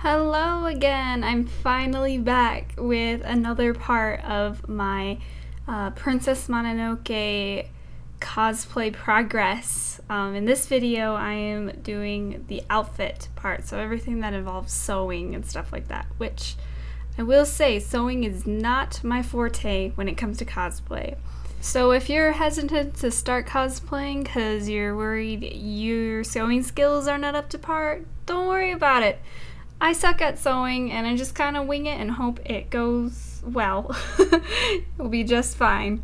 Hello again! I'm finally back with another part of my Princess Mononoke cosplay progress. In this video, I am doing the outfit part, so everything that involves sewing and stuff like that, which I will say, sewing is not my forte when it comes to cosplay. So if you're hesitant to start cosplaying because you're worried your sewing skills are not up to par, don't worry about it. I suck at sewing and I just kind of wing it and hope it goes well. It'll be just fine.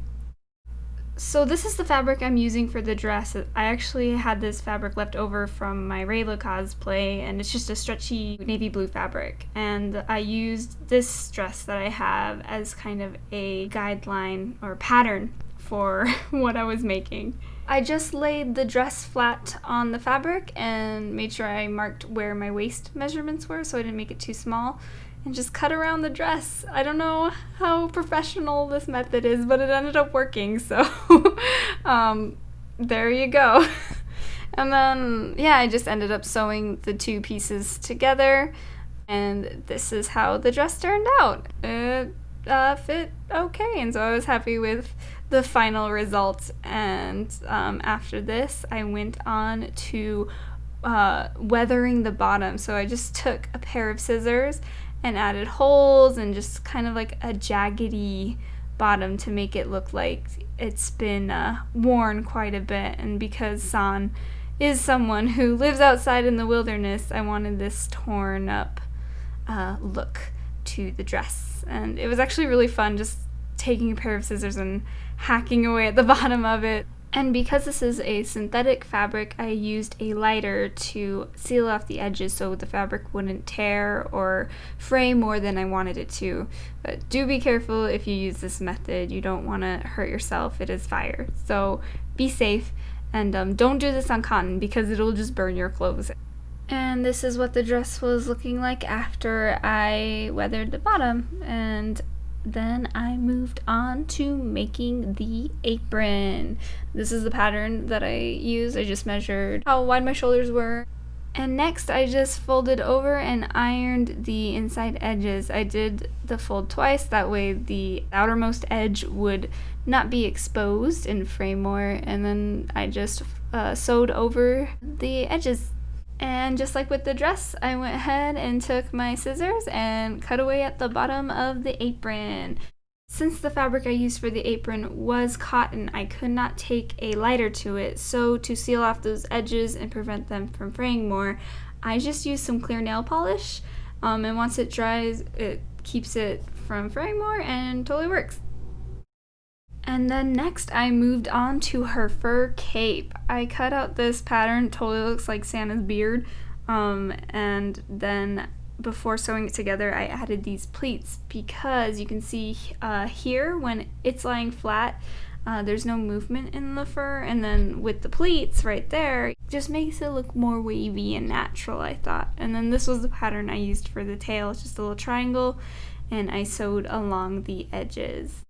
So this is the fabric I'm using for the dress. I actually had this fabric left over from my Rayla cosplay, and it's just a stretchy navy blue fabric. And I used this dress that I have as kind of a guideline or pattern for what I was making. I just laid the dress flat on the fabric and made sure I marked where my waist measurements were so I didn't make it too small, and just cut around the dress. I don't know how professional this method is, but it ended up working, so there you go. And then, yeah, I just ended up sewing the two pieces together, and this is how the dress turned out. It fit okay, and so I was happy with the final result. And after this, I went on to weathering the bottom. So I just took a pair of scissors and added holes and just kind of like a jaggedy bottom to make it look like it's been worn quite a bit. And because San is someone who lives outside in the wilderness, I wanted this torn up look to the dress. And it was actually really fun just taking a pair of scissors and hacking away at the bottom of it. And because this is a synthetic fabric, I used a lighter to seal off the edges so the fabric wouldn't tear or fray more than I wanted it to. But do be careful if you use this method. You don't want to hurt yourself. It is fire. So be safe, and don't do this on cotton because it'll just burn your clothes. And this is what the dress was looking like after I weathered the bottom. And then I moved on to making the apron. This is the pattern that I used. I just measured how wide my shoulders were. And next I just folded over and ironed the inside edges. I did the fold twice, that way the outermost edge would not be exposed and fray more. And then I just sewed over the edges. And just like with the dress, I went ahead and took my scissors and cut away at the bottom of the apron. Since the fabric I used for the apron was cotton, I could not take a lighter to it, so to seal off those edges and prevent them from fraying more, I just used some clear nail polish, and once it dries, it keeps it from fraying more and totally works. And then next I moved on to her fur cape. I cut out this pattern, totally looks like Santa's beard, and then before sewing it together I added these pleats because you can see here when it's lying flat there's no movement in the fur, and then with the pleats right there, it just makes it look more wavy and natural, I thought. And then this was the pattern I used for the tail. It's just a little triangle, and I sewed along the edges.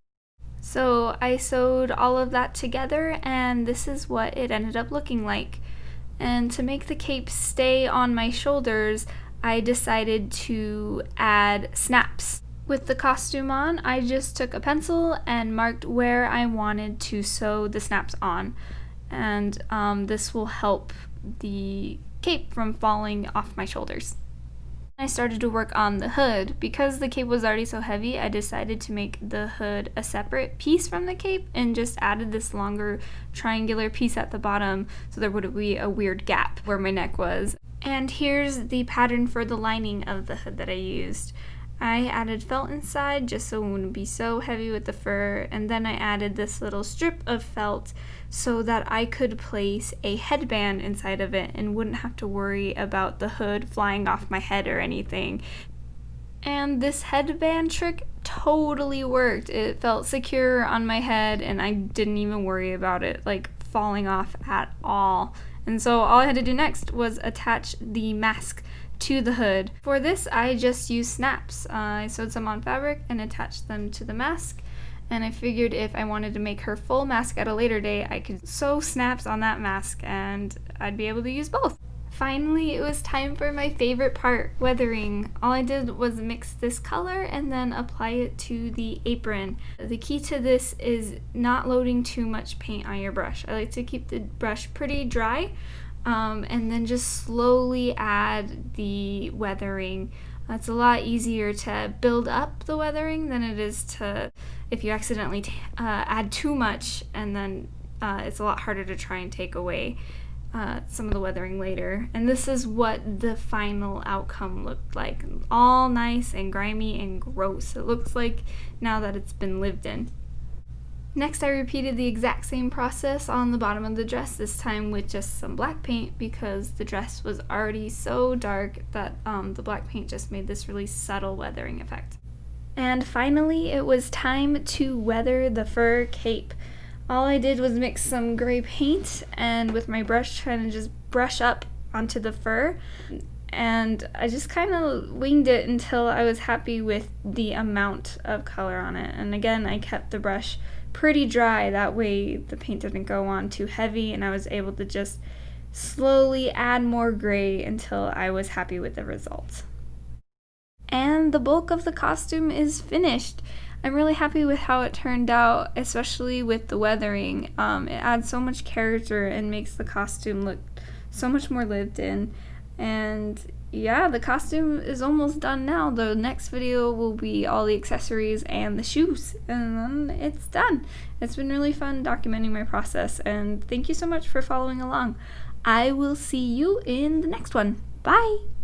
So I sewed all of that together, and this is what it ended up looking like. And to make the cape stay on my shoulders, I decided to add snaps. With the costume on, I just took a pencil and marked where I wanted to sew the snaps on. And this will help the cape from falling off my shoulders. I started to work on the hood. Because the cape was already so heavy, I decided to make the hood a separate piece from the cape and just added this longer triangular piece at the bottom so there would be a weird gap where my neck was. And here's the pattern for the lining of the hood that I used. I added felt inside just so it wouldn't be so heavy with the fur, and then I added this little strip of felt so that I could place a headband inside of it and wouldn't have to worry about the hood flying off my head or anything. And this headband trick totally worked. It felt secure on my head and I didn't even worry about it like falling off at all. And so all I had to do next was attach the mask to the hood. For this, I just used snaps. I sewed some on fabric and attached them to the mask, and I figured if I wanted to make her full mask at a later date, I could sew snaps on that mask and I'd be able to use both. finally it was time for my favorite part, weathering. All I did was mix this color and then apply it to the apron. The key to this is not loading too much paint on your brush. I like to keep the brush pretty dry, and then just slowly add the weathering. It's a lot easier to build up the weathering than it is to if you accidentally add too much, and then it's a lot harder to try and take away some of the weathering later. And this is what the final outcome looked like. All nice and grimy and gross. It looks like now that it's been lived in. Next, I repeated the exact same process on the bottom of the dress, this time with just some black paint because the dress was already so dark that the black paint just made this really subtle weathering effect. And finally, it was time to weather the fur cape. All I did was mix some gray paint and with my brush trying to just brush up onto the fur, and I just kind of winged it until I was happy with the amount of color on it. And again, I kept the brush pretty dry, that way the paint didn't go on too heavy, and I was able to just slowly add more gray until I was happy with the result. And the bulk of the costume is finished. I'm really happy with how it turned out, especially with the weathering. It adds so much character and makes the costume look so much more lived in. And yeah, the costume is almost done now. The next video will be all the accessories and the shoes, and then it's done. It's been really fun documenting my process, and thank you so much for following along. I will see you in the next one. Bye!